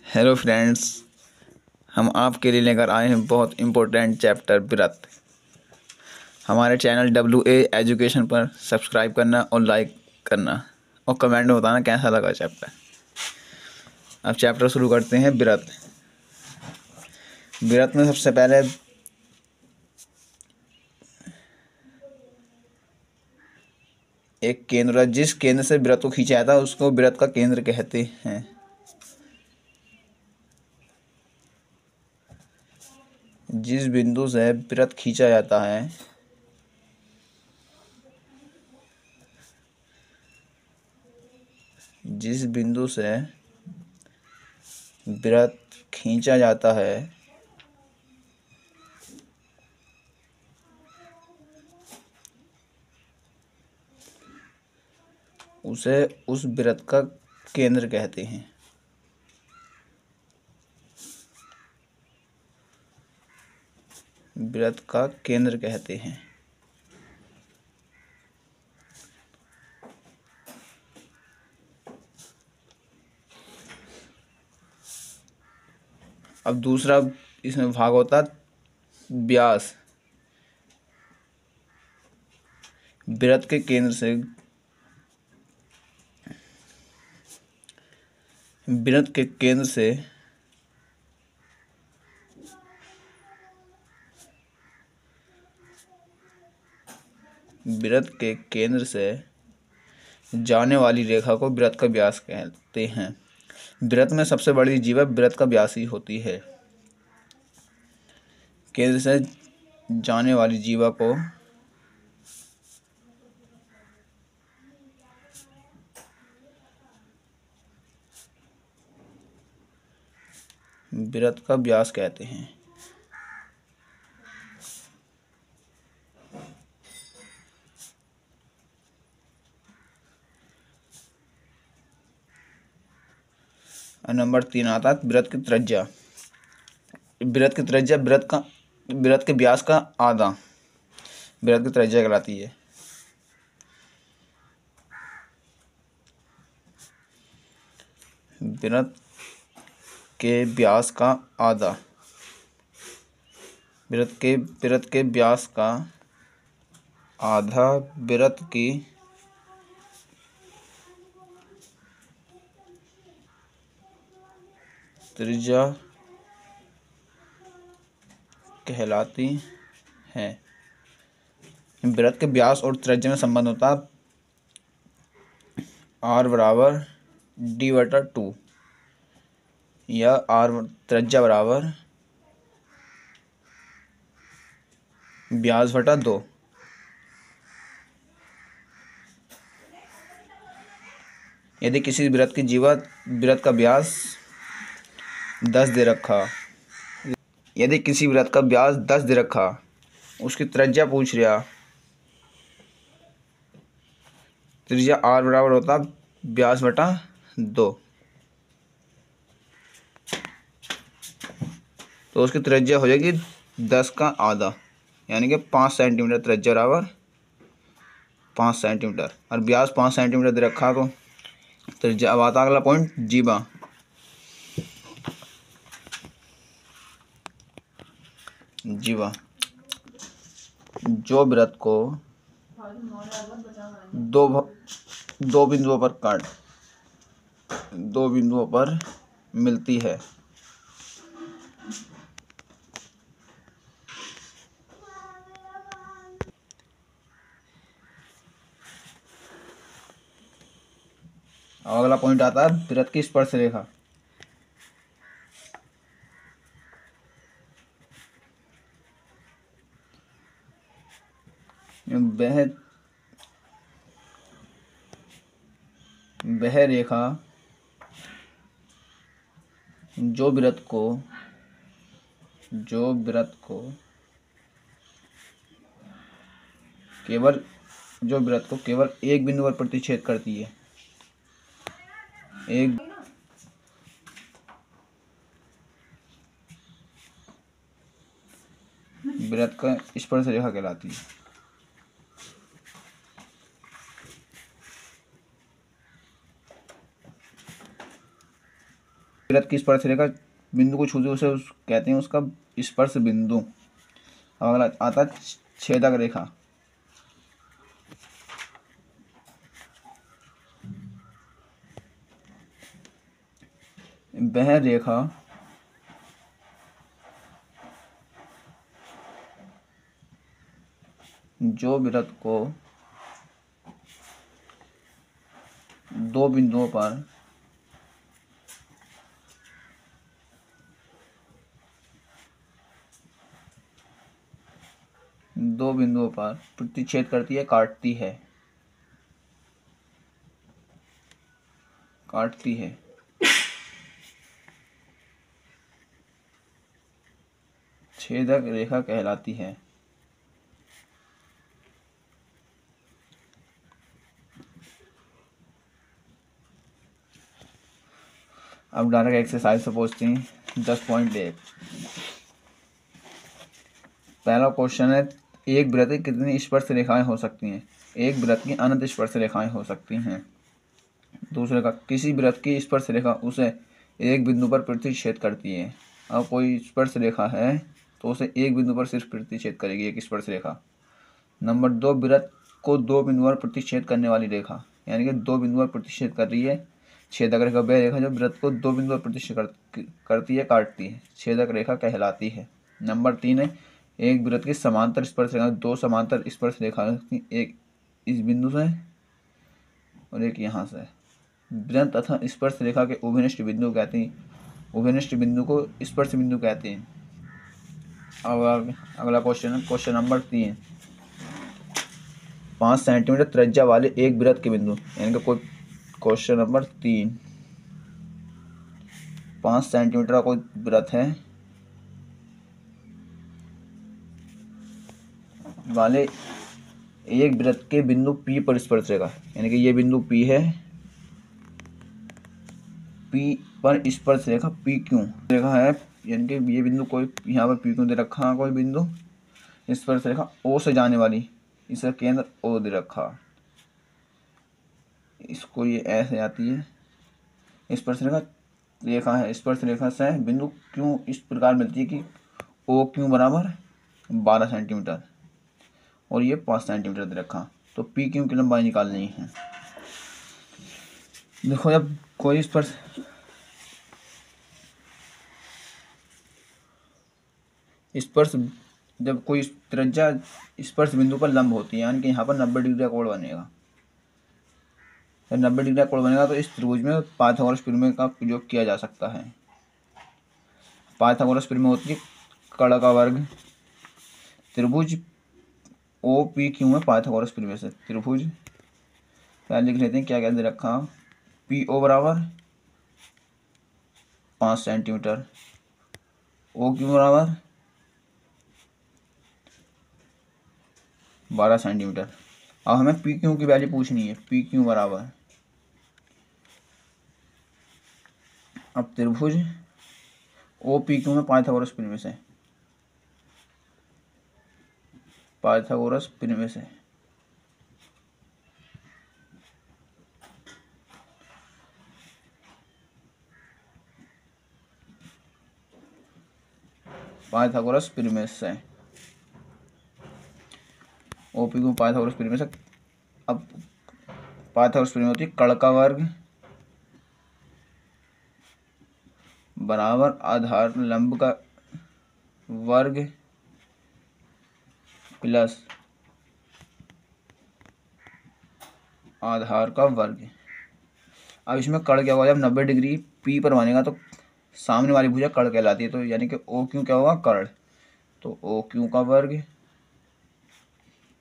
Hello friends, हम आपके लिए लेकर आए हैं बहुत इम्पोर्टेंट चैप्टर व्रत। हमारे चैनल WA एजुकेशन पर सब्सक्राइब करना और लाइक करना और कमेंट में बताना कैसा लगा चैप्टर। अब चैप्टर शुरू करते हैं। व्रत व्रत में सबसे पहले एक केंद्र, जिस केंद्र से व्रत को खींचा जाता है उसको व्रत का केंद्र कहते हैं। जिस बिंदु से व्रत खींचा जाता है जिस बिंदु से व्रत खींचा जाता है उसे उस व्रत का केंद्र कहते हैं। व्रत का केंद्र कहते हैं। अब दूसरा इसमें भाग होता है व्यास। व्रत के केंद्र से व्रत के केंद्र से व्रत के केंद्र से जाने वाली रेखा को व्रत का व्यास कहते हैं। व्रत में सबसे बड़ी जीवा व्रत का व्यास ही होती है। केंद्र से जाने वाली जीवा को व्रत का व्यास कहते हैं। नंबर 3 आता है व्रत की त्रिज्या। व्रत की त्रिज्या व्रत के व्यास का आधा व्रत की त्रिज्या कहलाती है। व्रत के व्यास का आधा व्रत के व्यास का आधा व्रत की त्रिज्या कहलाती है। व्रत के व्यास और त्रिज्या में संबंध होता है R = D/2 या त्रिज्या बराबर व्यास/2। यदि किसी व्रत की जीवा व्रत का व्यास 10 दे रखा यदि किसी व्रत का व्यास 10 दे रखा उसकी त्रिज्या पूछ रहा। त्रिज्या R बराबर होता व्यास/2। तो उसकी त्रिज्या हो जाएगी 10 का आधा, यानी कि 5 सेंटीमीटर। त्रिज्या बराबर 5 सेंटीमीटर और व्यास 5 सेंटीमीटर दे रखा। तो त्रिज्या। अब आता अगला पॉइंट, जीवा। जीवा जो व्रत को दो बिंदुओं पर मिलती है। अगला पॉइंट आता है व्रत की स्पर्श रेखा। वह रेखा जो व्रत को केवल एक बिंदु पर प्रतिच्छेद करती है। एक व्रत का स्पर्श रेखा कहलाती है। वृत्त की स्पर्श रेखा बिंदु को छूते उसे कहते हैं उसका स्पर्श बिंदु। अब अगला आता है छेदक रेखा। वह रेखा जो वृत्त को दो बिंदुओं पर प्रतिच्छेद करती है, काटती है छेदक रेखा कहलाती है। अब डायरेक्ट एक्सरसाइज से पूछते हैं 10.1। पहला क्वेश्चन है एक वृत्त की कितनी स्पर्श रेखाएं हो सकती हैं। एक वृत्त की अनंत स्पर्श रेखाएं हो सकती हैं। दूसरे का किसी वृत्त की स्पर्श रेखा उसे एक बिंदु पर प्रतिच्छेद करती है। अब कोई स्पर्श रेखा है तो उसे एक बिंदु पर सिर्फ प्रतिच्छेद करेगी एक स्पर्श रेखा। नंबर 2 वृत्त को दो बिंदु पर प्रतिच्छेद करने वाली रेखा, यानी कि दो बिंदु पर प्रतिच्छेद कर रही है। छेदक रेखा वह रेखा जो वृत्त को दो बिंदु पर प्रतिच्छेद करती है, काटती है, छेदक रेखा कहलाती है। नंबर 3 है एक वृत्त की समांतर स्पर्श रेखा, दो समांतर स्पर्श रेखा, एक इस बिंदु से और एक यहाँ से। वृत्त तथा स्पर्श रेखा के उभयनिष्ठ बिंदु कहते हैं, उभयनिष्ठ बिंदु को स्पर्श बिंदु कहते हैं। अब अगला क्वेश्चन है क्वेश्चन नंबर 3। 5 सेंटीमीटर त्रिज्या वाले एक वृत्त के बिंदु, यानी कि कोई क्वेश्चन नंबर 3 5 सेंटीमीटर का कोई वृत्त है वाले एक वृत्त के बिंदु P पर स्पर्श रेखा, यानी कि ये बिंदु P है, P पर स्पर्श रेखा PQ रेखा है, यानी कि ये बिंदु कोई यहाँ पर PQ दे रखा है, कोई बिंदु स्पर्श रेखा O से जाने वाली, इसका केंद्र O दे रखा, इसको ये ऐसे आती है स्पर्श रेखा है। स्पर्श रेखा से बिंदु Q इस प्रकार मिलती है कि OQ बराबर 12 सेंटीमीटर और ये 5 सेंटीमीटर दे रखा। तो PQ की लंबाई निकालनी है। देखो जब कोई स्पर्श जब कोई त्रिज्या स्पर्श बिंदु पर लंब होती है, यानी कि यहाँ पर 90 डिग्री का कोण बनेगा। जब 90 डिग्री का कोण बनेगा तो इस त्रिभुज में पाइथागोरस प्रमेय का प्रयोग किया जा सकता है। पाइथागोरस प्रमेय होती है कड़ा का वर्ग त्रिभुज OPQ में पाइथागोरस प्रमेय से त्रिभुज क्या लिख लेते हैं, क्या क्या दे रखा, PO बराबर 5 सेंटीमीटर, OQ बराबर 12 सेंटीमीटर। अब हमें PQ की वैल्यू पूछनी है। PQ बराबर, अब त्रिभुज OPQ में पाइथागोरस प्रमेय से पाइथागोरस प्रमेय से OPQ पाइथागोरस प्रमेय से। अब पाइथागोरस प्रमेय होती है कड़ का वर्ग बराबर आधार लंब का वर्ग प्लस आधार का वर्ग। अब इसमें कड़ क्या होगा, जब 90 डिग्री P पर बनेगा तो सामने वाली भुजा कड़ कहलाती है, तो यानी कि OQ क्या होगा, कड़। तो OQ का वर्ग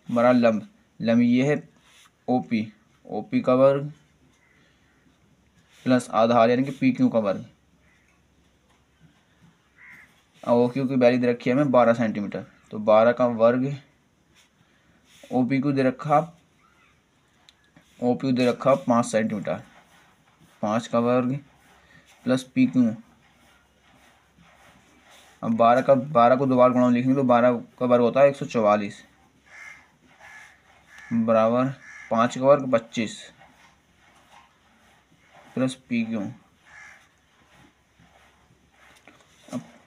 बराबर लंब ये है OP का वर्ग प्लस आधार यानी कि PQ का वर्ग। OQ की वैल्यू दे रखी है हमें 12 सेंटीमीटर, तो 12 का वर्ग OPQ दे रखा 5 सेंटीमीटर, 5 का वर्ग प्लस PQ। अब 12 को 2 बार गुणा लिखेंगे तो 12 का वर्ग होता है 144 बराबर 5 का वर्ग 25 प्लस PQ।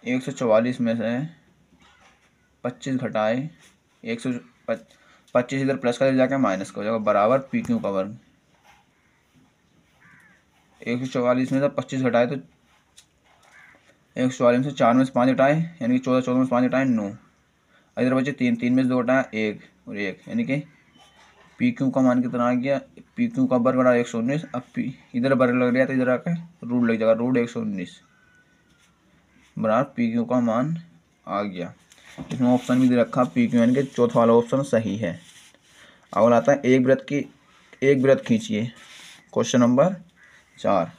144 में से 25 घटाए 125, इधर प्लस का इधर जाके माइनस का हो जाएगा, बराबर पी क्यू का वर्ग। 144 में से 25 घटाए तो 144 में से 4 में से 5 घटाए यानी कि 14, 14 में से 5 घटाए 9, इधर बचे 3, 3 में से 2 घटाया 1 और 1, यानी कि पी क्यू का मान कितना आ गया, पी क्यू का वर्ग बड़ा 119। अब पी इधर वर्ग लग रहा है तो इधर आकर रूट लग जाएगा, रूट 119 बराबर पी क्यू का मान आ गया। इसमें ऑप्शन भी दे रखा पी क्यू, यानी कि चौथा वाला ऑप्शन सही है। अगला आता है एक वृत्त खींचिए। क्वेश्चन नंबर 4,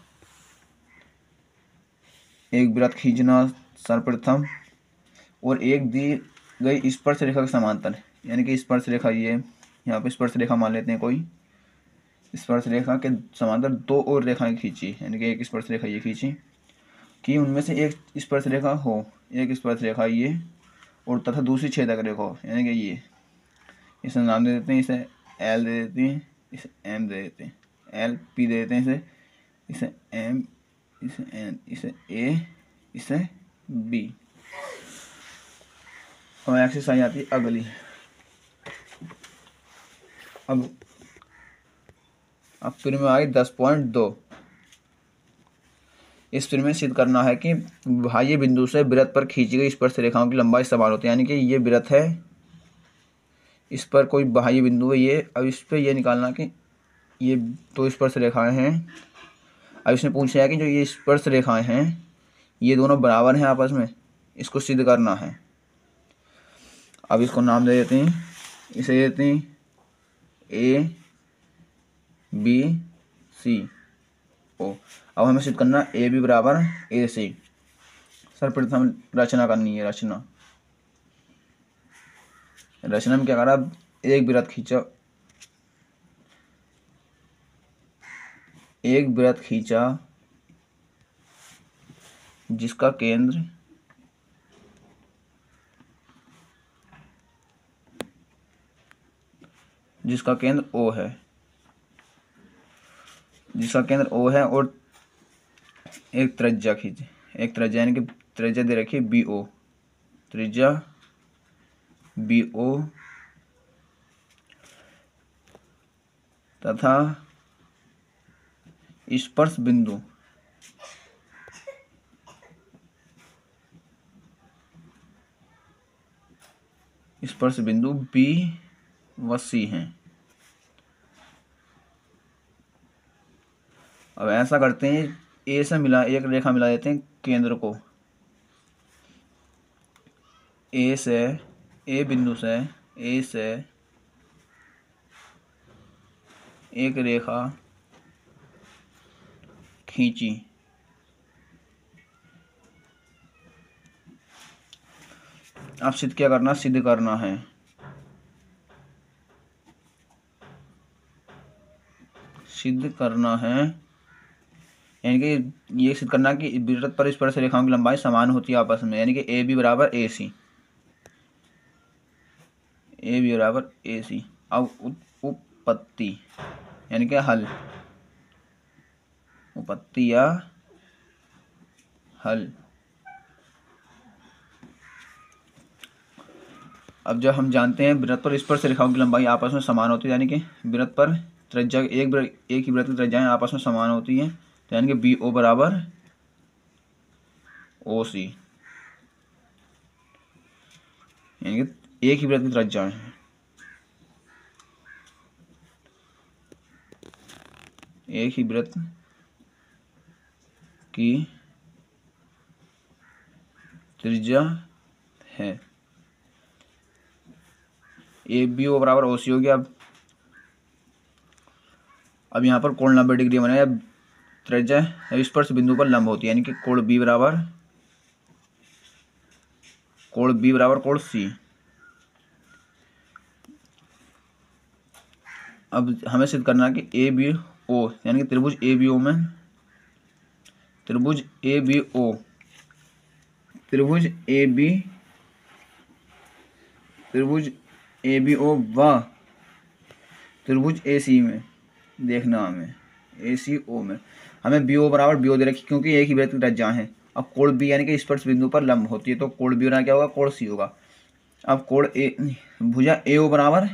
एक वृत्त खींचना सर्वप्रथम और एक दी गई स्पर्श रेखा के समांतर, यानी कि स्पर्श रेखा ये यहाँ पे स्पर्श रेखा मान लेते हैं, कोई स्पर्श रेखा के समांतर 2 और रेखाएं खींची, यानी कि एक स्पर्श रेखा ये खींची कि उनमें से एक स्पर्श रेखा हो, एक स्पर्श रेखा ये और तथा दूसरी छेदक रेखा हो, यानी कि ये, इसे नाम दे देते हैं, इसे एल दे देते हैं, इसे एम दे देते हैं, एल पी दे देते हैं, इसे एम, इसे एन, इसे ए, इसे बी। और एक्सरसाइज आती है अगली। अब फिर में आई 10.2। इस फिर में सिद्ध करना है कि बाह्य बिंदु से वृत्त पर खींची गई स्पर्श रेखाओं की लंबाई समान होती है, यानी कि ये वृत्त है, इस पर कोई बाह्य बिंदु है ये। अब इस पर यह निकालना कि ये 2 स्पर्श रेखाएं हैं। अब इसने पूछा है कि जो ये स्पर्श रेखाएं हैं ये दोनों बराबर हैं आपस में, इसको सिद्ध करना है। अब इसको नाम दे देते हैं, इसे दे देते हैं ए बी सी ओ। अब हमें सिद्ध करना ए बी बराबर ए सी। सर्वप्रथम रचना करनी है। रचना में क्या करा, एक वृत्त खींचा, एक वृत्त खींचा जिसका केंद्र O है, जिसका केंद्र O है, और एक त्रिज्या खींचे, एक त्रिज्या यानी कि त्रिज्या दे रखी है BO, त्रिज्या BO तथा स्पर्श बिंदु B व C हैं। अब ऐसा करते हैं, ए से मिला एक रेखा मिला देते हैं केंद्र को, ए बिंदु से एक रेखा खींची, अब सिद्ध करना है। यानी कि ये सिद्ध करना कि वृत्त पर स्पर्श रेखाओं की लंबाई समान होती है आपस में, यानी कि ए बी बराबर ए सी। अब उपपत्ति यानी कि हल, उपपत्ति या हल। अब जब हम जानते हैं वृत्त पर स्पर्श रेखाओं की लंबाई आपस में समान होती है, यानी कि वृत्त पर त्रिज्या एक ही वृत्त की त्रिज्याएं आपस में समान होती हैं, तो यानी कि BO बराबर OC, यानी कि एक ही वृत्त की त्रिज्याएं हैं, एक ही वृत्त की त्रिज्या है। BO बराबर OC हो गया। अब यहाँ पर कोण 90 डिग्री बनेगा, त्रिज्या स्पर्श बिंदु पर लंब होती है, यानी कि कोण B बराबर कोण C। अब हमें सिद्ध करना है कि ABO यानी कि त्रिभुज ABO व त्रिभुज AC में देखना, हमें ACO में हमें BO बराबर BO दे रखी, क्योंकि एक ही वृत्त की त्रिज्या है, अब कोण बी यानी कि स्पर्श बिंदु पर लंब होती है, तो कोण बी बना क्या होगा, कोण सी होगा। अब कोण ए, भुजा ए ओ बराबर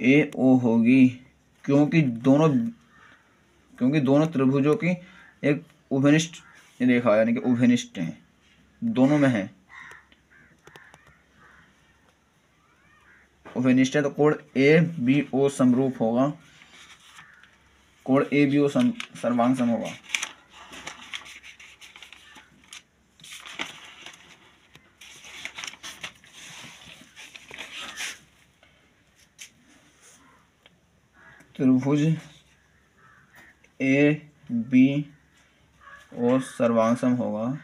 ए ओ होगी, क्योंकि दोनों त्रिभुजों की एक उभयनिष्ठ रेखा यानी कि उभयनिष्ठ है, दोनों में है उभयनिष्ठ है, तो कोण ए बी ओ समरूप होगा, कोण ए बी ओ सर्वांग सम होगा। त्रिभुज ए बी ओ सर्वांग सम होगा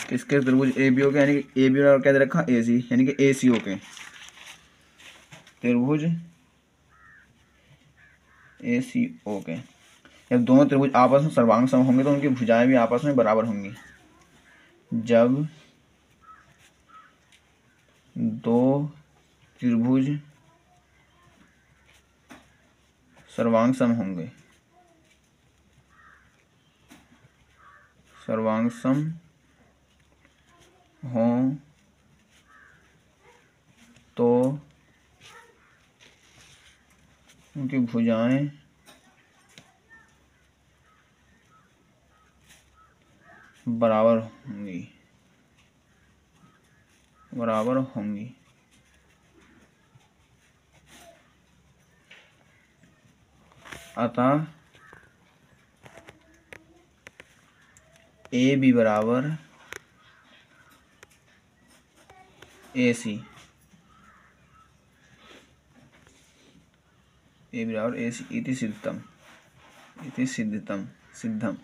किसके, त्रिभुज ए बी ओ के, यानी कि ए बी और क्या दे रखा, ए सी, यानी कि ए सी ओ के, त्रिभुज ए सी ओ के। जब दोनों त्रिभुज आपस में सर्वांग सम होंगे तो उनकी भुजाएं भी आपस में बराबर होंगी। जब दो त्रिभुज सर्वांग सम होंगे, सर्वांग सम हों तो उनकी भुजाएं बराबर होंगी। अतः ए बी बराबर ए सी, ए बराबर ए सी इति सिद्धम, सिद्धम।